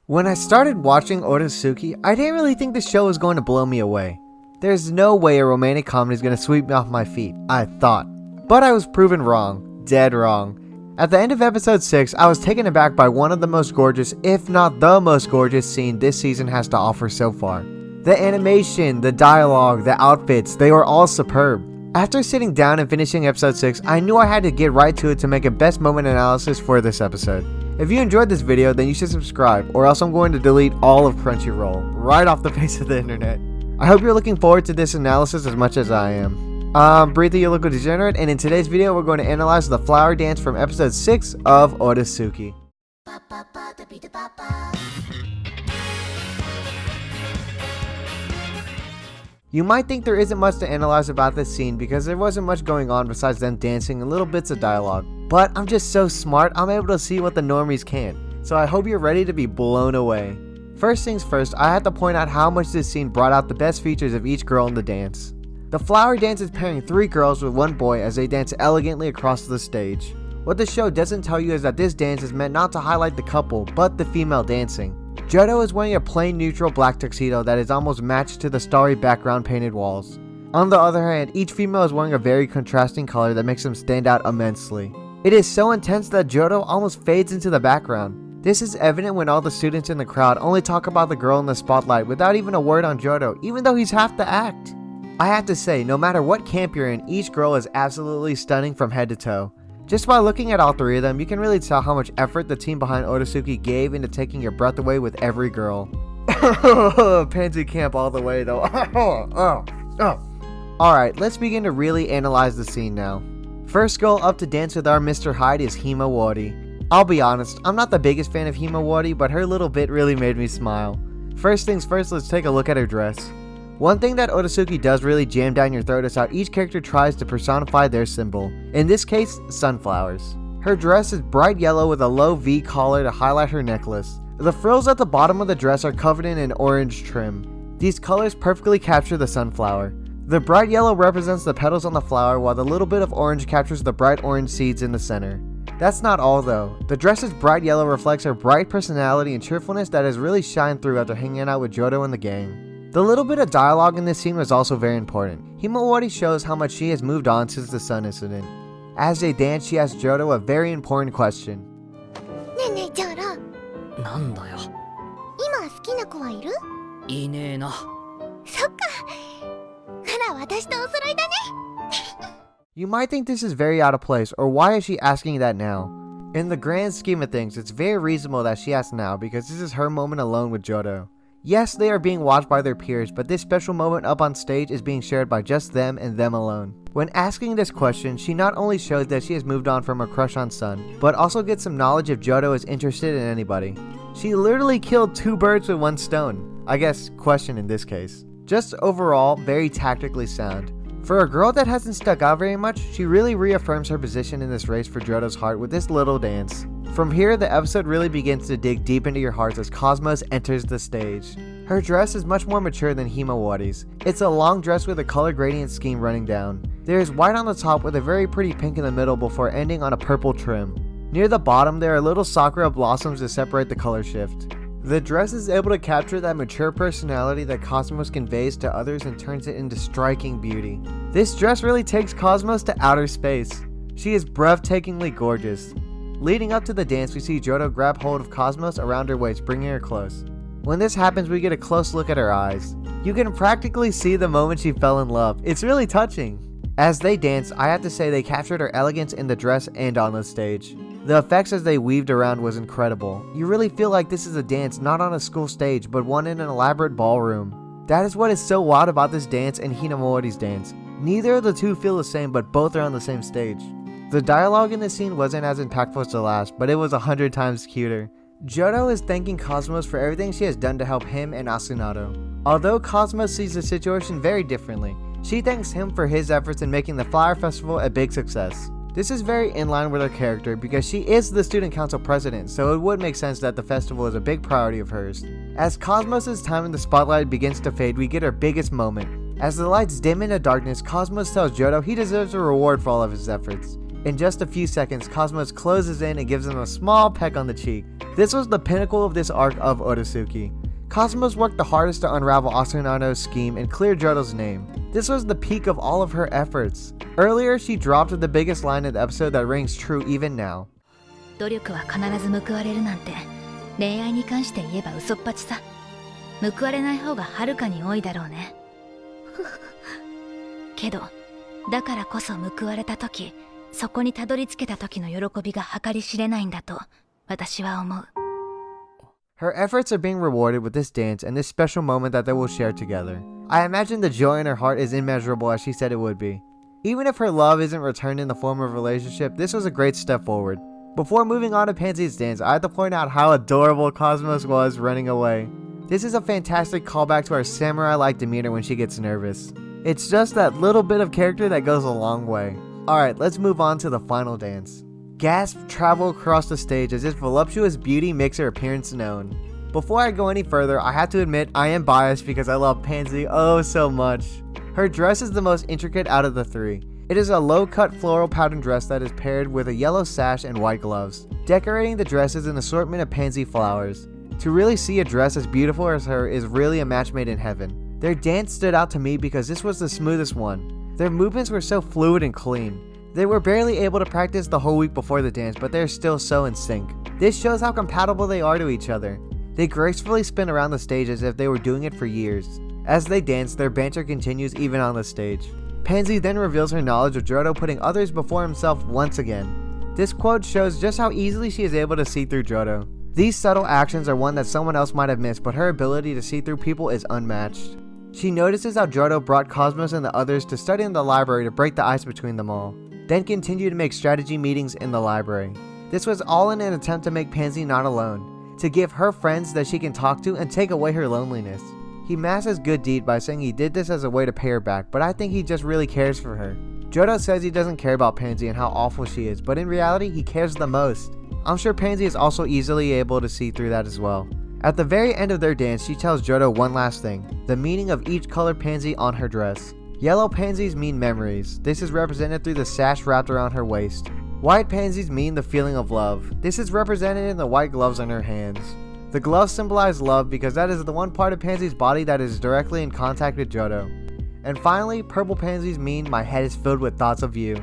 When I started watching Oresuki, I didn't really think the show was going to blow me away. There's no way a romantic comedy is going to sweep me off my feet, I thought. But I was proven wrong. Dead wrong. At the end of episode 6, I was taken aback by one of the most gorgeous, if not the most gorgeous scene this season has to offer so far. The animation, the dialogue, the outfits, they were all superb. After sitting down and finishing episode 6, I knew I had to get right to it to make a best moment analysis for this episode. If you enjoyed this video, then you should subscribe, or else I'm going to delete all of Crunchyroll right off the face of the internet. I hope you're looking forward to this analysis as much as I am. BriThi, your local degenerate, and in today's video we're going to analyze the flower dance from episode 6 of Oresuki. You might think there isn't much to analyze about this scene because there wasn't much going on besides them dancing and little bits of dialogue. But I'm just so smart, I'm able to see what the normies can't. So I hope you're ready to be blown away. First things first, I have to point out how much this scene brought out the best features of each girl in the dance. The flower dance is pairing 3 girls with 1 boy as they dance elegantly across the stage. What the show doesn't tell you is that this dance is meant not to highlight the couple, but the female dancing. Giotto is wearing a plain neutral black tuxedo that is almost matched to the starry background painted walls. On the other hand, each female is wearing a very contrasting color that makes them stand out immensely. It is so intense that Giotto almost fades into the background. This is evident when all the students in the crowd only talk about the girl in the spotlight without even a word on Giotto, even though he's half the act. I have to say, no matter what camp you're in, each girl is absolutely stunning from head to toe. Just by looking at all 3 of them, you can really tell how much effort the team behind Oresuki gave into taking your breath away with every girl. Pansy camp all the way though. Alright, let's begin to really analyze the scene now. First girl up to dance with our Mr. Hyde is Himawari. I'll be honest, I'm not the biggest fan of Himawari, but her little bit really made me smile. First things first, let's take a look at her dress. One thing that Oresuki does really jam down your throat is how each character tries to personify their symbol. In this case, sunflowers. Her dress is bright yellow with a low V collar to highlight her necklace. The frills at the bottom of the dress are covered in an orange trim. These colors perfectly capture the sunflower. The bright yellow represents the petals on the flower, while the little bit of orange captures the bright orange seeds in the center. That's not all though. The dress's bright yellow reflects her bright personality and cheerfulness that has really shined through after hanging out with Giotto and the gang. The little bit of dialogue in this scene was also very important. Himawari shows how much she has moved on since the sun incident. As they dance, she asks Giotto a very important question. You might think this is very out of place, or why is she asking that now? In the grand scheme of things, it's very reasonable that she asks now because this is her moment alone with Giotto. Yes, they are being watched by their peers, but this special moment up on stage is being shared by just them and them alone. When asking this question, she not only shows that she has moved on from her crush on Sun, but also gets some knowledge if Giotto is interested in anybody. She literally killed 2 birds with 1 stone. I guess, question in this case. Just overall, very tactically sound. For a girl that hasn't stuck out very much, she really reaffirms her position in this race for Giotto's heart with this little dance. From here, the episode really begins to dig deep into your hearts as Cosmos enters the stage. Her dress is much more mature than Himawari's. It's a long dress with a color gradient scheme running down. There is white on the top with a very pretty pink in the middle before ending on a purple trim. Near the bottom, there are little sakura blossoms to separate the color shift. The dress is able to capture that mature personality that Cosmos conveys to others and turns it into striking beauty. This dress really takes Cosmos to outer space. She is breathtakingly gorgeous. Leading up to the dance, we see Giotto grab hold of Cosmos around her waist, bringing her close. When this happens, we get a close look at her eyes. You can practically see the moment she fell in love. It's really touching. As they dance, I have to say they captured her elegance in the dress and on the stage. The effects as they weaved around was incredible. You really feel like this is a dance not on a school stage, but one in an elaborate ballroom. That is what is so wild about this dance and Hinamori's dance. Neither of the two feel the same, but both are on the same stage. The dialogue in this scene wasn't as impactful as the last, but it was 100 times cuter. Giotto is thanking Cosmos for everything she has done to help him and Asunato. Although Cosmos sees the situation very differently, she thanks him for his efforts in making the Flower Festival a big success. This is very in line with her character because she is the student council president, so it would make sense that the festival is a big priority of hers. As Cosmos' time in the spotlight begins to fade, we get her biggest moment. As the lights dim into darkness, Cosmos tells Giotto he deserves a reward for all of his efforts. In just a few seconds, Cosmos closes in and gives him a small peck on the cheek. This was the pinnacle of this arc of Oresuki. Cosmos worked the hardest to unravel Asunano's scheme and clear Giotto's name. This was the peak of all of her efforts. Earlier, she dropped the biggest line in the episode that rings true even now. 努力は必ず報われるなんて恋愛に関して言えば嘘っぱちさ。報われない方がはるかに多いだろうね。けど、だからこそ報われた時、そこにたどり着けた時の喜びが計り知れないんだと私は思う。Her efforts are being rewarded with this dance and this special moment that they will share together. I imagine the joy in her heart is immeasurable as she said it would be. Even if her love isn't returned in the form of a relationship, this was a great step forward. Before moving on to Pansy's dance, I have to point out how adorable Cosmos was running away. This is a fantastic callback to her samurai-like demeanor when she gets nervous. It's just that little bit of character that goes a long way. Alright, let's move on to the final dance. Gasps travel across the stage as if voluptuous beauty makes her appearance known. Before I go any further, I have to admit I am biased because I love Pansy oh so much. Her dress is the most intricate out of the three. It is a low-cut floral pattern dress that is paired with a yellow sash and white gloves. Decorating the dress is an assortment of pansy flowers. To really see a dress as beautiful as her is really a match made in heaven. Their dance stood out to me because this was the smoothest one. Their movements were so fluid and clean. They were barely able to practice the whole week before the dance, but they're still so in sync. This shows how compatible they are to each other. They gracefully spin around the stage as if they were doing it for years. As they dance, their banter continues even on the stage. Pansy then reveals her knowledge of Giotto putting others before himself once again. This quote shows just how easily she is able to see through Giotto. These subtle actions are one that someone else might have missed, but her ability to see through people is unmatched. She notices how Giotto brought Cosmos and the others to study in the library to break the ice between them all, then continue to make strategy meetings in the library. This was all in an attempt to make Pansy not alone, to give her friends that she can talk to and take away her loneliness. He masks his good deed by saying he did this as a way to pay her back, but I think he just really cares for her. Giotto says he doesn't care about Pansy and how awful she is, but in reality, he cares the most. I'm sure Pansy is also easily able to see through that as well. At the very end of their dance, she tells Giotto one last thing, the meaning of each colored pansy on her dress. Yellow pansies mean memories. This is represented through the sash wrapped around her waist. White pansies mean the feeling of love. This is represented in the white gloves on her hands. The gloves symbolize love because that is the one part of Pansy's body that is directly in contact with Giotto. And finally, purple pansies mean my head is filled with thoughts of you.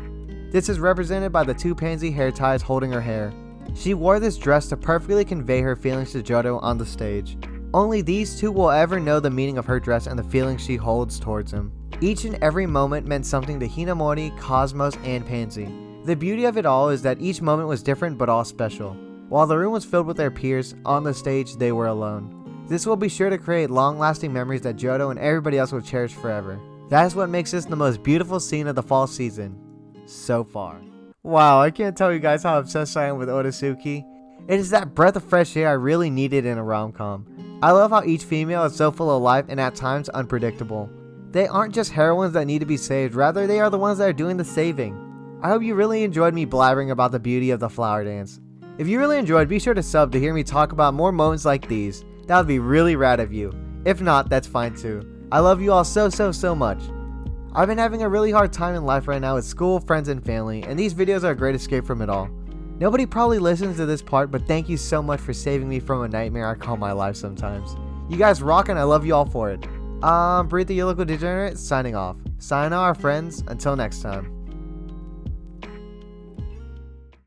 This is represented by the two pansy hair ties holding her hair. She wore this dress to perfectly convey her feelings to Giotto on the stage. Only these two will ever know the meaning of her dress and the feelings she holds towards him. Each and every moment meant something to Himawari, Cosmos, and Pansy. The beauty of it all is that each moment was different but all special. While the room was filled with their peers, on the stage they were alone. This will be sure to create long-lasting memories that Giotto and everybody else will cherish forever. That is what makes this the most beautiful scene of the fall season so far. Wow, I can't tell you guys how obsessed I am with Oresuki. It is that breath of fresh air I really needed in a rom-com. I love how each female is so full of life and at times unpredictable. They aren't just heroines that need to be saved, rather they are the ones that are doing the saving. I hope you really enjoyed me blabbering about the beauty of the flower dance. If you really enjoyed, be sure to sub to hear me talk about more moments like these. That would be really rad of you. If not, that's fine too. I love you all so much. I've been having a really hard time in life right now with school, friends, and family, and these videos are a great escape from it all. Nobody probably listens to this part, but thank you so much for saving me from a nightmare I call my life sometimes. You guys rock and I love you all for it. BriThi, your local degenerate, signing off. Sayonara, friends. Until next time.